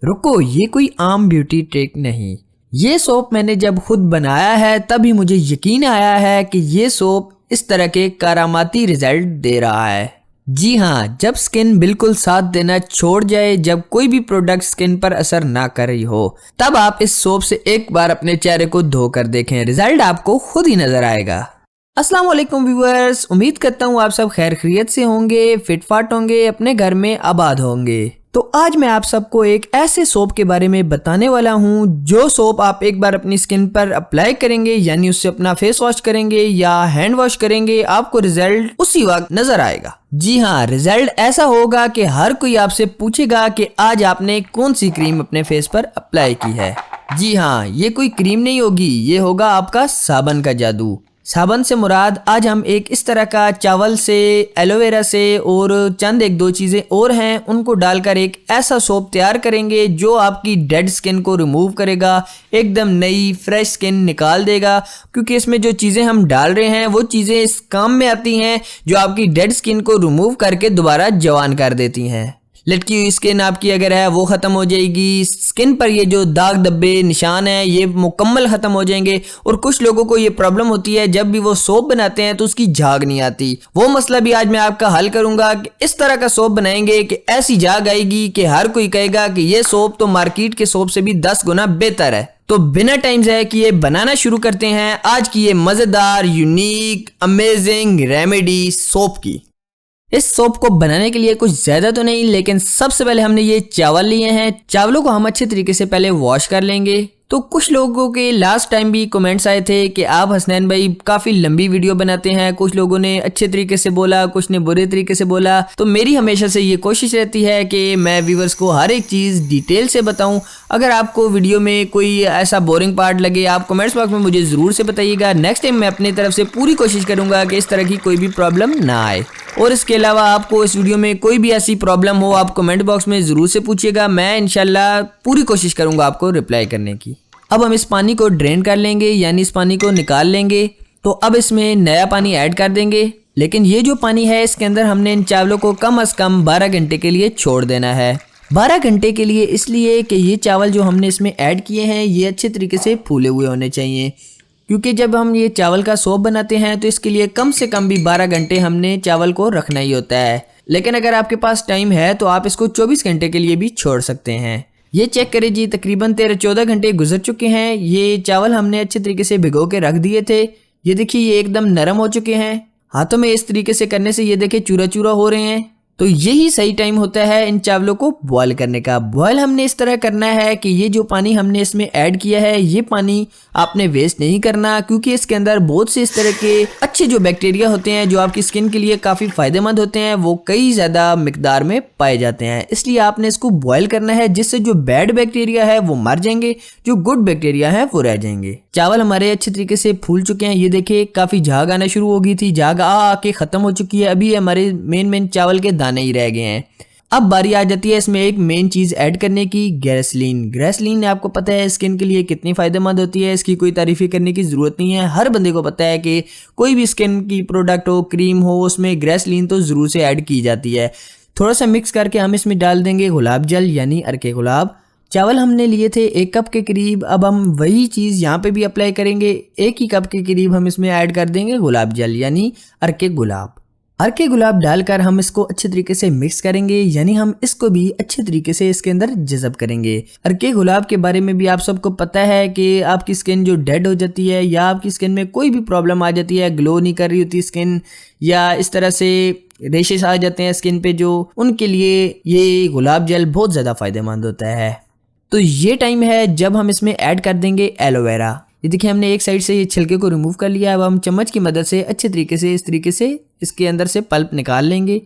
रुको, ये कोई आम ब्यूटी ट्रिक नहीं। ये सोप मैंने जब खुद बनाया है तभी मुझे यकीन आया है कि ये सोप इस तरह के करामाती रिजल्ट दे रहा है। जी हाँ, जब स्किन बिल्कुल साथ देना छोड़ जाए, जब कोई भी प्रोडक्ट स्किन पर असर ना कर रही हो, तब आप इस सोप से एक बार अपने चेहरे को धोकर देखें, रिजल्ट आपको खुद ही नजर आएगा। अस्सलाम वालेकुम व्यूअर्स, उम्मीद करता हूँ आप सब खैर खैरियत से होंगे, फिटफाट होंगे, अपने घर में आबाद होंगे। तो आज मैं आप सबको एक ऐसे सोप के बारे में बताने वाला हूँ जो सोप आप एक बार अपनी स्किन पर अप्लाई करेंगे, यानी उससे अपना फेस वॉश करेंगे या हैंड वॉश करेंगे, आपको रिजल्ट उसी वक्त नजर आएगा। जी हाँ, रिजल्ट ऐसा होगा कि हर कोई आपसे पूछेगा कि आज आपने कौन सी क्रीम अपने फेस पर अप्लाई की है। जी हाँ, ये कोई क्रीम नहीं होगी, ये होगा आपका साबन का जादू। साबन से मुराद आज हम एक इस तरह का चावल से, एलोवेरा से और चंद एक दो चीज़ें और हैं, उनको डालकर एक ऐसा सोप तैयार करेंगे जो आपकी डेड स्किन को रिमूव करेगा, एकदम नई फ्रेश स्किन निकाल देगा। क्योंकि इसमें जो चीज़ें हम डाल रहे हैं वो चीज़ें इस काम में आती हैं जो आपकी डेड स्किन को रिमूव करके दोबारा जवान कर देती हैं। लटकी हुई स्किन आपकी अगर है वो ख़त्म हो जाएगी, स्किन पर ये जो दाग धब्बे निशान है ये मुकम्मल ख़त्म हो जाएंगे। और कुछ लोगों को ये प्रॉब्लम होती है जब भी वो सोप बनाते हैं तो उसकी झाग नहीं आती, वो मसला भी आज मैं आपका हल करूंगा कि इस तरह का सोप बनाएंगे कि ऐसी झाग आएगी कि हर कोई कहेगा कि ये सोप तो मार्केट के सोप से भी 10 गुना बेहतर है। तो बिना टाइम ज़ाया किए बनाना शुरू करते हैं आज की ये मज़ेदार, यूनिक, अमेजिंग रेमेडी सोप की। इस सोप को बनाने के लिए कुछ ज्यादा तो नहीं, लेकिन सबसे पहले हमने ये चावल लिए हैं। चावलों को हम अच्छे तरीके से पहले वॉश कर लेंगे। तो कुछ लोगों के लास्ट टाइम भी कमेंट्स आए थे कि आप हसनैन भाई काफ़ी लंबी वीडियो बनाते हैं, कुछ लोगों ने अच्छे तरीके से बोला, कुछ ने बुरे तरीके से बोला। तो मेरी हमेशा से ये कोशिश रहती है कि मैं व्यूवर्स को हर एक चीज़ डिटेल से बताऊं। अगर आपको वीडियो में कोई ऐसा बोरिंग पार्ट लगे, आप कमेंट्स बॉक्स में मुझे ज़रूर से बताइएगा। नेक्स्ट टाइम मैं अपनी तरफ से पूरी कोशिश करूँगा कि इस तरह की कोई भी प्रॉब्लम ना आए। और इसके अलावा आपको इस वीडियो में कोई भी ऐसी प्रॉब्लम हो, आप कमेंट बॉक्स में ज़रूर से पूछिएगा, मैं इंशाल्लाह पूरी कोशिश करूँगा आपको रिप्लाई करने की। अब हम इस पानी को ड्रेन कर लेंगे, यानी इस पानी को निकाल लेंगे। तो अब इसमें नया पानी ऐड कर देंगे, लेकिन ये जो पानी है इसके अंदर हमने इन चावलों को कम से कम 12 घंटे के लिए छोड़ देना है। 12 घंटे के लिए इसलिए कि ये चावल जो हमने इसमें ऐड किए हैं ये अच्छे तरीके से फूले हुए होने चाहिए। क्योंकि जब हम ये चावल का सोप बनाते हैं तो इसके लिए कम से कम भी 12 घंटे हमने चावल को रखना ही होता है। लेकिन अगर आपके पास टाइम है तो आप इसको 24 घंटे के लिए भी छोड़ सकते हैं। ये चेक करें जी, तकरीबन 13-14 घंटे गुजर चुके हैं। ये चावल हमने अच्छे तरीके से भिगो के रख दिए थे। ये देखिए ये एकदम नरम हो चुके हैं। हाथों में इस तरीके से करने से ये देखिए चूरा चूरा हो रहे हैं। तो यही सही टाइम होता है इन चावलों को बॉयल करने का। बॉयल हमने इस तरह करना है कि ये जो पानी हमने इसमें ऐड किया है ये पानी आपने वेस्ट नहीं करना, क्योंकि इसके अंदर बहुत से इस तरह के अच्छे जो बैक्टीरिया होते हैं जो आपकी स्किन के लिए काफ़ी फ़ायदेमंद होते हैं, वो कई ज़्यादा मिकदार में पाए जाते हैं। इसलिए आपने इसको बॉयल करना है, जिससे जो बैड बैक्टीरिया है वो मर जाएंगे, जो गुड बैक्टीरिया है वो रह जाएंगे। चावल हमारे अच्छे तरीके से फूल चुके हैं। ये देखिए काफ़ी झाग आना शुरू हो गई थी, झाग आके ख़त्म हो चुकी है। अभी हमारे मेन चावल के दाने ही रह गए हैं। अब बारी आ जाती है इसमें एक मेन चीज़ ऐड करने की, ग्लिसरीन। ग्लिसरीन आपको पता है स्किन के लिए कितनी फ़ायदेमंद होती है, इसकी कोई तारीफ़ी करने की ज़रूरत नहीं है। हर बंदे को पता है कि कोई भी स्किन की प्रोडक्ट हो, क्रीम हो, उसमें ग्लिसरीन तो ज़रूर से ऐड की जाती है। थोड़ा सा मिक्स करके हम इसमें डाल देंगे गुलाब जल, यानी अर्के गुलाब। चावल हमने लिए थे 1 कप के करीब, अब हम वही चीज़ यहाँ पे भी अप्लाई करेंगे। 1 ही कप के करीब हम इसमें ऐड कर देंगे गुलाब जल, यानी अर्के गुलाब। अर्के गुलाब डालकर हम इसको अच्छे तरीके से मिक्स करेंगे, यानी हम इसको भी अच्छे तरीके से इसके अंदर जज़ब करेंगे। अर्के गुलाब के बारे में भी आप सबको पता है कि आपकी स्किन जो डेड हो जाती है या आपकी स्किन में कोई भी प्रॉब्लम आ जाती है, ग्लो नहीं कर रही होती स्किन, या इस तरह से रेशेस आ जाते हैं स्किन पे, जो उनके लिए ये गुलाब जल बहुत ज़्यादा फ़ायदेमंद होता है। तो ये टाइम है जब हम इसमें ऐड कर देंगे एलोवेरा। ये देखिए हमने एक साइड से ये छिलके को रिमूव कर लिया। अब हम चम्मच की मदद से अच्छे तरीके से इस तरीके से इसके अंदर से पल्प निकाल लेंगे।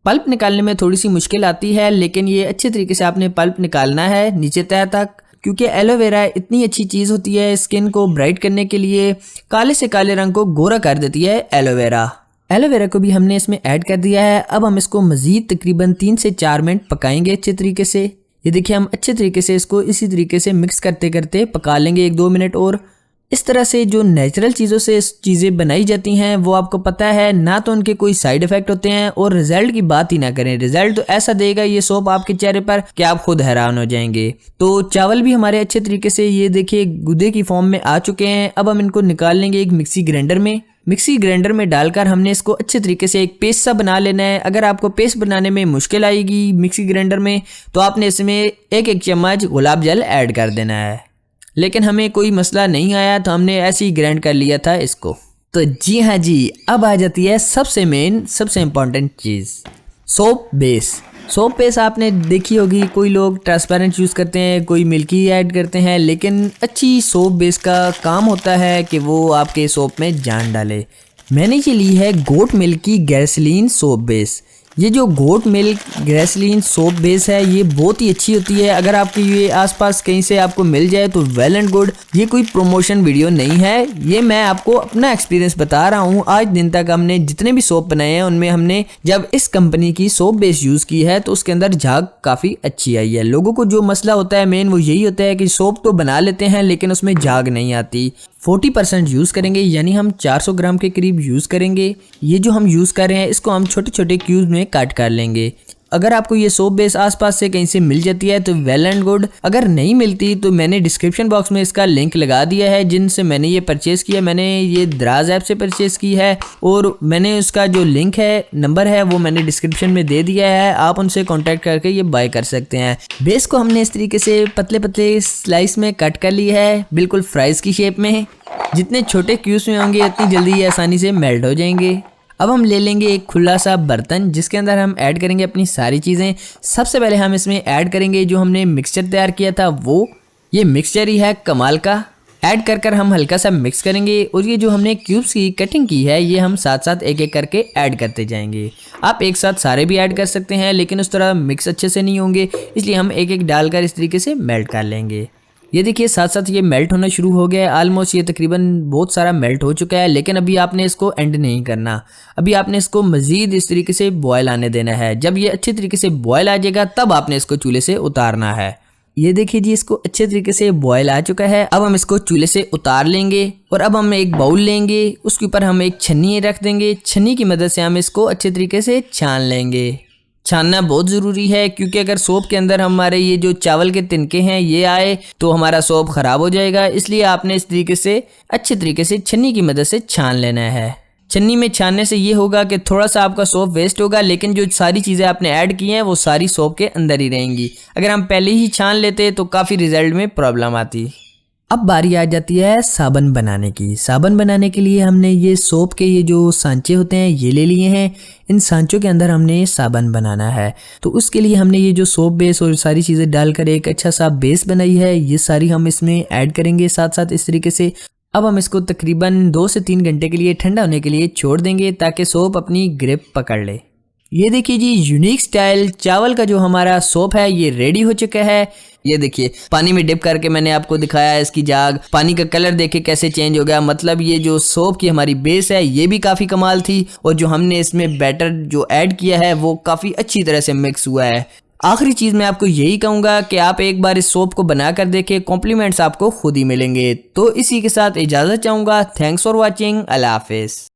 पल्प निकालने में थोड़ी सी मुश्किल आती है, लेकिन ये अच्छे तरीके से आपने पल्प निकालना है नीचे तह तक, क्योंकि एलोवेरा इतनी अच्छी चीज़ होती है स्किन को ब्राइट करने के लिए। काले से काले रंग को गोरा कर देती है एलोवेरा। एलोवेरा को भी हमने इसमें ऐड कर दिया है। अब हम इसको मज़ीद तकरीबन 3 से 4 मिनट पकाएंगे अच्छे तरीके से। ये देखिए हम अच्छे तरीके से इसको इसी तरीके से मिक्स करते करते पका लेंगे 1-2 मिनट और। इस तरह से जो नेचुरल चीज़ों से चीज़ें बनाई जाती हैं वो आपको पता है ना तो उनके कोई साइड इफेक्ट होते हैं, और रिजल्ट की बात ही ना करें, रिजल्ट तो ऐसा देगा ये सोप आपके चेहरे पर कि आप खुद हैरान हो जाएंगे। तो चावल भी हमारे अच्छे तरीके से ये देखिए गुदे की फॉर्म में आ चुके हैं। अब हम इनको निकाल लेंगे एक मिक्सी ग्राइंडर में। मिक्सी ग्राइंडर में डालकर हमने इसको अच्छे तरीके से एक पेस्ट सा बना लेना है। अगर आपको पेस्ट बनाने में मुश्किल आएगी मिक्सी ग्राइंडर में तो आपने इसमें एक चम्मच गुलाब जल ऐड कर देना है, लेकिन हमें कोई मसला नहीं आया तो हमने ऐसे ही ग्राइंड कर लिया था इसको। तो जी हाँ जी, अब आ जाती है सबसे मेन सबसे इम्पॉर्टेंट चीज़, सोप बेस। सोप बेस आपने देखी होगी, कोई लोग ट्रांसपेरेंट यूज़ करते हैं, कोई मिल्की ऐड करते हैं, लेकिन अच्छी सोप बेस का काम होता है कि वो आपके सोप में जान डाले। मैंने ये ली है गोट मिल्क की ग्लिसरीन सोप बेस। ये जो goat milk glycerine soap base है ये बहुत ही अच्छी होती है। अगर आपके ये आसपास कहीं से आपको मिल जाए तो वेल एंड गुड। ये कोई प्रमोशन वीडियो नहीं है, ये मैं आपको अपना एक्सपीरियंस बता रहा हूँ। आज दिन तक हमने जितने भी सोप बनाए हैं उनमें हमने जब इस कंपनी की सोप बेस यूज़ की है तो उसके अंदर झाग काफ़ी अच्छी आई है। लोगों को जो मसला होता है मेन वो यही होता है कि सोप तो बना लेते हैं लेकिन उसमें झाग नहीं आती। 40% यूज़ करेंगे, यानी हम 400 ग्राम के करीब यूज़ करेंगे। ये जो हम यूज़ कर रहे हैं इसको हम छोटे छोटे क्यूब्स में कट कर लेंगे। अगर आपको ये सोप बेस आसपास से कहीं से मिल जाती है तो वेल एंड गुड, अगर नहीं मिलती तो मैंने डिस्क्रिप्शन बॉक्स में इसका लिंक लगा दिया है जिनसे मैंने ये परचेज़ किया। मैंने ये दराज ऐप से परचेज़ की है और मैंने उसका जो लिंक है नंबर है वो मैंने डिस्क्रिप्शन में दे दिया है, आप उनसे कॉन्टैक्ट करके ये बाय कर सकते हैं। बेस को हमने इस तरीके से पतले पतले स्लाइस में कट कर लिया है, बिल्कुल फ्राइज़ की शेप में। जितने छोटे क्यूब्स में होंगे उतनी जल्दी ये आसानी से मेल्ट हो जाएंगे। अब हम ले लेंगे एक खुला सा बर्तन जिसके अंदर हम ऐड करेंगे अपनी सारी चीज़ें। सबसे पहले हम इसमें ऐड करेंगे जो हमने मिक्सचर तैयार किया था वो, ये मिक्सचर ही है कमाल का। ऐड कर हम हल्का सा मिक्स करेंगे और ये जो हमने क्यूब्स की कटिंग की है ये हम साथ साथ एक एक करके ऐड करते जाएंगे। आप एक साथ सारे भी ऐड कर सकते हैं लेकिन उस तरह मिक्स अच्छे से नहीं होंगे, इसलिए हम एक एक डालकर इस तरीके से मेल्ट कर लेंगे। ये देखिए साथ साथ ये मेल्ट होना शुरू हो गया है। ऑलमोस्ट ये तकरीबन बहुत सारा मेल्ट हो चुका है, लेकिन अभी आपने इसको एंड नहीं करना। अभी आपने इसको मज़ीद इस तरीके से बॉयल आने देना है। जब ये अच्छे तरीके से बॉयल आ जाएगा तब आपने इसको चूल्हे से उतारना है। ये देखिए जी इसको अच्छे तरीके से बॉयल आ चुका है। अब हम इसको चूल्हे से उतार लेंगे और अब हम एक बाउल लेंगे, उसके ऊपर हम एक छन्नी रख देंगे। छन्नी की मदद से हम इसको अच्छे तरीके से छान लेंगे। छानना बहुत ज़रूरी है क्योंकि अगर सोप के अंदर हमारे ये जो चावल के तिनके हैं ये आए तो हमारा सोप ख़राब हो जाएगा, इसलिए आपने इस तरीके से अच्छे तरीके से छन्नी की मदद से छान लेना है। छन्नी में छानने से ये होगा कि थोड़ा सा आपका सोप वेस्ट होगा लेकिन जो सारी चीज़ें आपने ऐड की हैं वो सारी सोप के अंदर ही रहेंगी। अगर हम पहले ही छान लेते तो काफ़ी रिजल्ट में प्रॉब्लम आती। अब बारी आ जाती है साबुन बनाने की। साबुन बनाने के लिए हमने ये सोप के ये जो सांचे होते हैं ये ले लिए हैं। इन सांचों के अंदर हमने साबुन बनाना है, तो उसके लिए हमने ये जो सोप बेस और सारी चीज़ें डालकर एक अच्छा सा बेस बनाई है, ये सारी हम इसमें ऐड करेंगे साथ साथ इस तरीके से। अब हम इसको तकरीबन 2 से 3 घंटे के लिए ठंडा होने के लिए छोड़ देंगे ताकि सोप अपनी ग्रिप पकड़ ले। ये देखिए जी यूनिक स्टाइल चावल का जो हमारा सोप है ये रेडी हो चुका है। ये देखिए पानी में डिप करके मैंने आपको दिखाया है इसकी झाग, पानी का कलर देखिए कैसे चेंज हो गया। मतलब ये जो सोप की हमारी बेस है ये भी काफ़ी कमाल थी और जो हमने इसमें बैटर जो ऐड किया है वो काफ़ी अच्छी तरह से मिक्स हुआ है। आखिरी चीज़ मैं आपको यही कहूँगा कि आप एक बार इस सोप को बना कर देखें, कॉम्प्लीमेंट्स आपको खुद ही मिलेंगे। तो इसी के साथ इजाज़त चाहूँगा। Thanks for watching. अल्लाह हाफिज़।